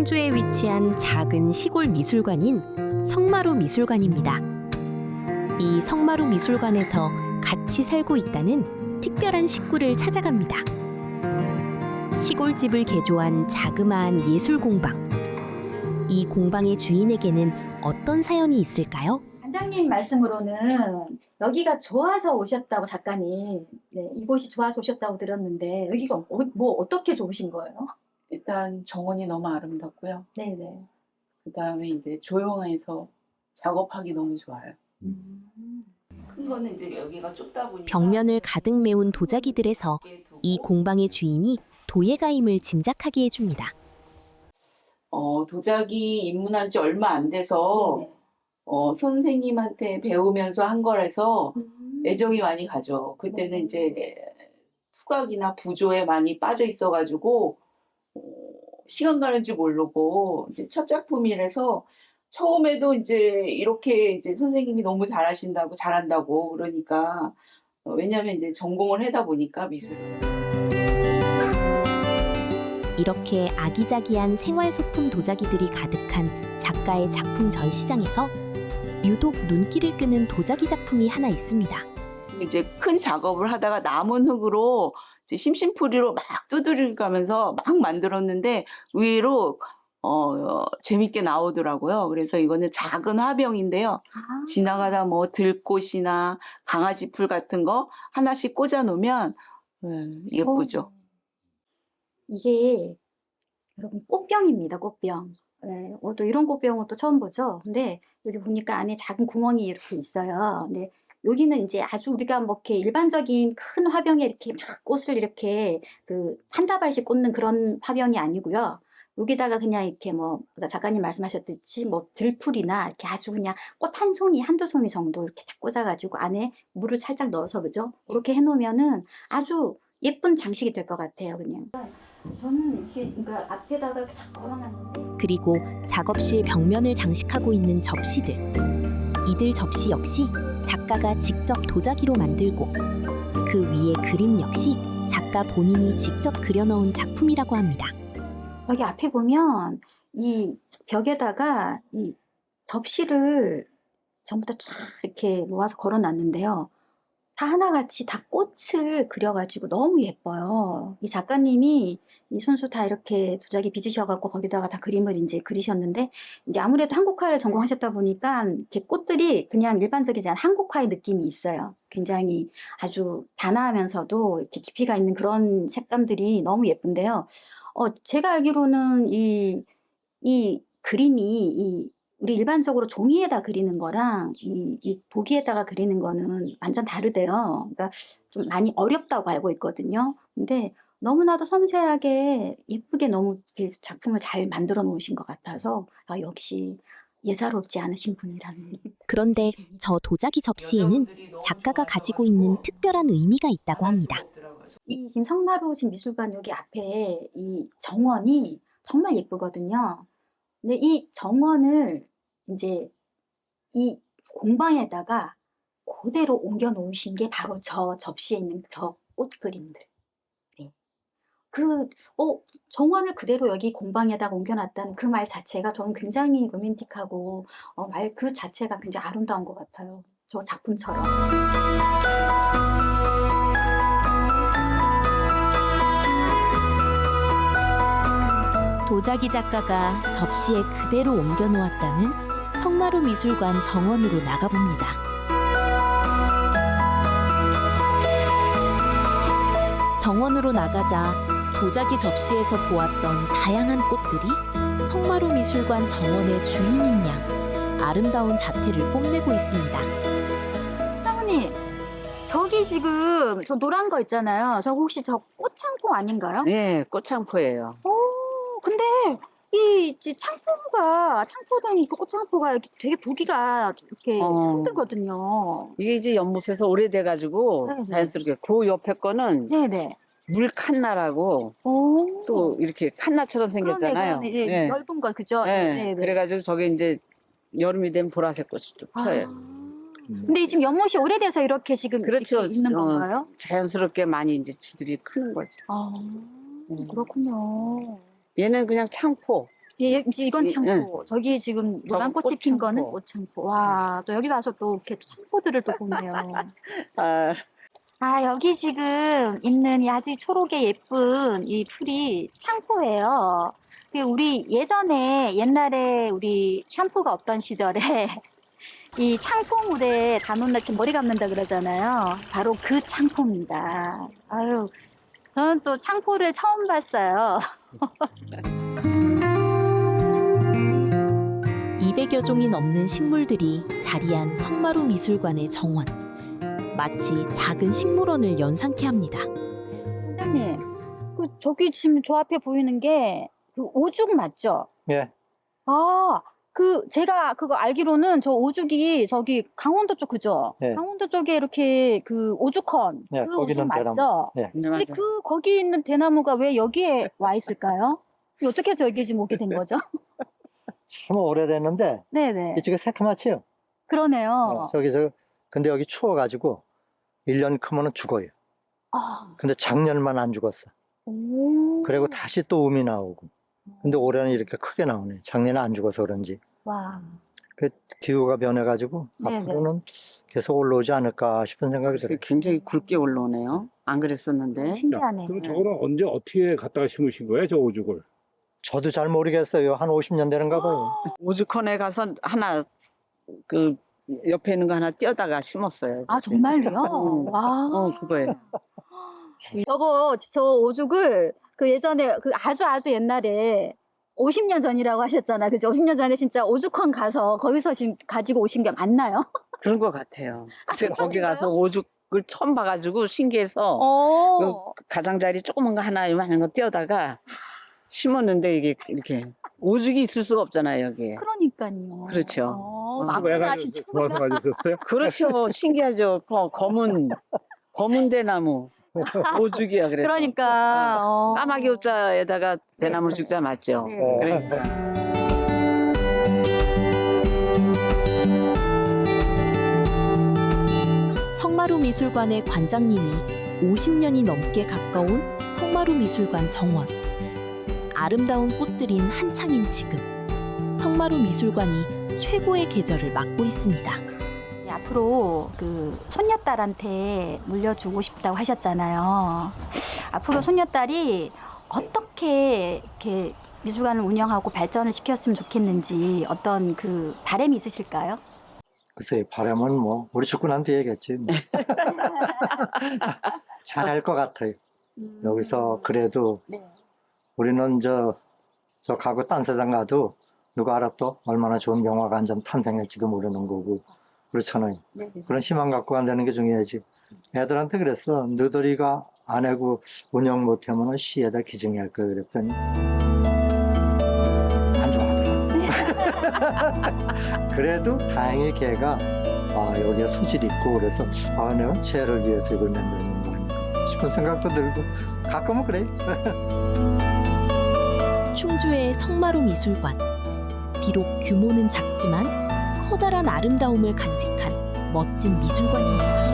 청주에 위치한 작은 시골 미술관인 성마루 미술관입니다. 이 성마루 미술관에서 같이 살고 있다는 특별한 식구를 찾아갑니다. 시골집을 개조한 자그마한 예술 공방. 이 공방의 주인에게는 어떤 사연이 있을까요? 관장님 말씀으로는 여기가 좋아서 오셨다고 작가님, 네, 이곳이 좋아서 오셨다고 들었는데 여기가 어떻게 좋으신 거예요? 일단 정원이 너무 아름답고요. 네네. 그다음에 이제 조용해서 작업하기 너무 좋아요. 큰 거는 이제 여기가 좁다 보니까 벽면을 가득 메운 도자기들에서 이 공방의 주인이 도예가임을 짐작하게 해줍니다. 도자기 입문한 지 얼마 안 돼서 네네. 선생님한테 배우면서 한 거라서 애정이 많이 가죠. 그때는 네. 이제 투각이나 부조에 많이 빠져 있어가지고 시간 가는 줄 모르고 이제 첫 작품이라서 처음에도 이제 이렇게 이제 선생님이 너무 잘한다고 그러니까 왜냐하면 이제 전공을 하다 보니까 미술을. 이렇게 아기자기한 생활소품 도자기들이 가득한 작가의 작품 전시장에서 유독 눈길을 끄는 도자기 작품이 하나 있습니다. 이제 큰 작업을 하다가 남은 흙으로 이제 심심풀이로 막 두드려가면서 막 만들었는데 의외로 재밌게 나오더라고요. 그래서 이거는 작은 화병인데요. 지나가다 뭐 들꽃이나 강아지 풀 같은 거 하나씩 꽂아 놓으면 예쁘죠. 이게 여러분 꽃병입니다. 꽃병. 네, 또 이런 꽃병은 또 처음 보죠. 근데 여기 보니까 안에 작은 구멍이 이렇게 있어요. 근데 여기는 이제 아주 우리가 뭐 이렇게 일반적인 큰 화병에 이렇게 막 꽃을 이렇게 한 다발씩 꽂는 그런 화병이 아니고요. 여기다가 그냥 이렇게 뭐 작가님 말씀하셨듯이 뭐 들풀이나 이렇게 아주 그냥 꽃 한 송이, 한두 송이 정도 이렇게 딱 꽂아가지고 안에 물을 살짝 넣어서 그죠? 이렇게 해놓으면은 아주 예쁜 장식이 될 것 같아요, 그냥. 저는 이렇게 그러니까 앞에다가 딱 걸어놨는데. 그리고 작업실 벽면을 장식하고 있는 접시들. 이들 접시 역시 작가가 직접 도자기로 만들고 그 위에 그림 역시 작가 본인이 직접 그려넣은 작품이라고 합니다. 저기 앞에 보면 이 벽에다가 이 접시를 전부 다 쫙 이렇게 모아서 걸어놨는데요. 다 하나같이 다 꽃을 그려가지고 너무 예뻐요. 이 작가님이 이 손수 다 이렇게 도자기 빚으셔갖고 거기다가 다 그림을 이제 그리셨는데 이제 아무래도 한국화를 전공하셨다 보니까 이렇게 꽃들이 그냥 일반적이지 않은 한국화의 느낌이 있어요. 굉장히 아주 단아하면서도 이렇게 깊이가 있는 그런 색감들이 너무 예쁜데요. 제가 알기로는 이 그림이 우리 일반적으로 종이에다 그리는 거랑 이 도기에다가 그리는 거는 완전 다르대요. 그러니까 좀 많이 어렵다고 알고 있거든요. 근데 너무나도 섬세하게 예쁘게 너무 이렇게 작품을 잘 만들어 놓으신 것 같아서 역시 예사롭지 않으신 분이라는. 그런데 저 도자기 접시에는 작가가 가지고 있는 특별한 의미가 있다고 합니다. 이 지금 성마루 지금 미술관 여기 앞에 이 정원이 정말 예쁘거든요. 근데 이 정원을 이제 이 공방에다가 그대로 옮겨 놓으신 게 바로 저 접시에 있는 저 꽃 그림들. 네. 정원을 그대로 여기 공방에다가 옮겨놨다는 그 말 자체가 저는 굉장히 로맨틱하고 말 그 자체가 굉장히 아름다운 것 같아요. 저 작품처럼. 도자기 작가가 접시에 그대로 옮겨 놓았다는 성마루 미술관 정원으로 나가봅니다. 정원으로 나가자 도자기 접시에서 보았던 다양한 꽃들이 성마루 미술관 정원의 주인인 양 아름다운 자태를 뽐내고 있습니다. 사모님, 저기 지금 저 노란 거 있잖아요. 저거 혹시 저 꽃창포 아닌가요? 네, 꽃창포예요. 근데 이 창포든 그 꽃창포가 이렇게 되게 보기가 이렇게 힘들거든요. 이게 이제 연못에서 오래돼가지고 네네. 자연스럽게 그 옆에 거는 네네. 물칸나라고 또 이렇게 칸나처럼 생겼잖아요. 그러네. 예, 네. 넓은 거 그죠? 네. 네네. 그래가지고 저게 이제 여름이 되면 보라색 꽃이 또 펴요. 근데 지금 연못이 오래돼서 이렇게 지금 그렇죠. 이렇게 있는 건가요? 자연스럽게 많이 이제 지들이 크는 거죠. 그렇군요. 얘는 그냥 창포. 이건 예, 창포. 저기 지금 노란 저건 꽃이 핀 거는 꽃창포. 꽃창포. 와, 또 여기 와서 또 이렇게 또 창포들을 또 보네요. 아, 아, 여기 지금 있는 이 아주 초록의 예쁜 이 풀이 창포예요. 우리 옛날에 우리 샴푸가 없던 시절에 이 창포물에 담으면 이렇게 머리 감는다 그러잖아요. 바로 그 창포입니다. 아유, 저는 또 창포를 처음 봤어요. 200여 종이 넘는 식물들이 자리한 성마루 미술관의 정원. 마치 작은 식물원을 연상케 합니다. 원장님, 저기 지금 저 앞에 보이는 게 그 오죽 맞죠? 예, 아, 제가 그거 알기로는 저 오죽이 저기 강원도 쪽 그죠? 예. 강원도 쪽에 이렇게 그 오죽헌 예, 그 거기는 오죽 맞죠? 대나무. 예. 네, 근데 맞아요. 거기 있는 대나무가 왜 여기에 와 있을까요? 어떻게 해서 여기 지금 오게 된 거죠? 참 오래됐는데 네네. 이쪽에 새카맣지요? 그러네요. 근데 여기 추워가지고 1년 크면은 죽어요. 아, 근데 작년만 안 죽었어. 오. 그리고 다시 또 음이 나오고. 근데 올해는 이렇게 크게 나오네. 작년에 안 죽어서 그런지. 와. 그 기후가 변해가지고 네네. 앞으로는 계속 올라오지 않을까 싶은 생각이 글쎄, 들어요. 굉장히 굵게 올라오네요. 안 그랬었는데. 신기하네. 그럼 저거는 언제 어떻게 갖다가 심으신 거예요, 저 오죽을? 저도 잘 모르겠어요. 한 50년 되는가 봐요. 오죽헌에 가서 하나 그 옆에 있는 거 하나 띄어다가 심었어요. 아, 정말요? 응. 와. 그거예요. 저 오죽을 예전에 아주 옛날에 50년 전이라고 하셨잖아요. 그죠? 50년 전에 진짜 오죽헌 가서 거기서 지금 가지고 오신 게 맞나요? 그런 것 같아요. 그때 거기 정말인가요? 가서 오죽을 처음 봐가지고 신기해서 그 가장자리 조그만 거 하나 이만한 거 띄어다가 심었는데 이게 이렇게 오죽이 있을 수가 없잖아요, 여기에. 그러니까요. 그렇죠. 막걸리가 진짜 좋아서 가지셨어요? 그렇죠. 신기하죠. 검은 대나무. 오죽이야, 그래서. 그러니까. 까마귀 우자에다가 대나무 죽자 맞죠? 네. 그러니까. 성마루 미술관의 관장님이 50년이 넘게 가까운 성마루 미술관 정원. 아름다운 꽃들인 한창인 지금 성마루 미술관이 최고의 계절을 맞고 있습니다. 앞으로 손녀딸한테 물려주고 싶다고 하셨잖아요. 앞으로 손녀딸이 어떻게 이렇게 미술관을 운영하고 발전을 시켰으면 좋겠는지 어떤 바람이 있으실까요? 글쎄, 바람은 뭐 우리 축구한테 얘기했지. 뭐. 잘할 것 같아요. 여기서 그래도 네. 우리는 저 가고 딴 세상 가도 누가 알아 또 얼마나 좋은 명화가 한 점 탄생할지도 모르는 거고 그렇잖아요. 네. 그런 희망 갖고 간다는 게 중요하지. 애들한테 그랬어. 너희가 안 하고 운영 못하면 시에다 기증할 걸 그랬더니 안 좋아하더라. 그래도 다행히 걔가 여기에 소질이 있고 그래서 내가 쟤를 위해서 이걸 만드는 거 아닌가 싶은 생각도 들고 가끔은 그래. 충주의 성마루 미술관. 비록 규모는 작지만 커다란 아름다움을 간직한 멋진 미술관입니다.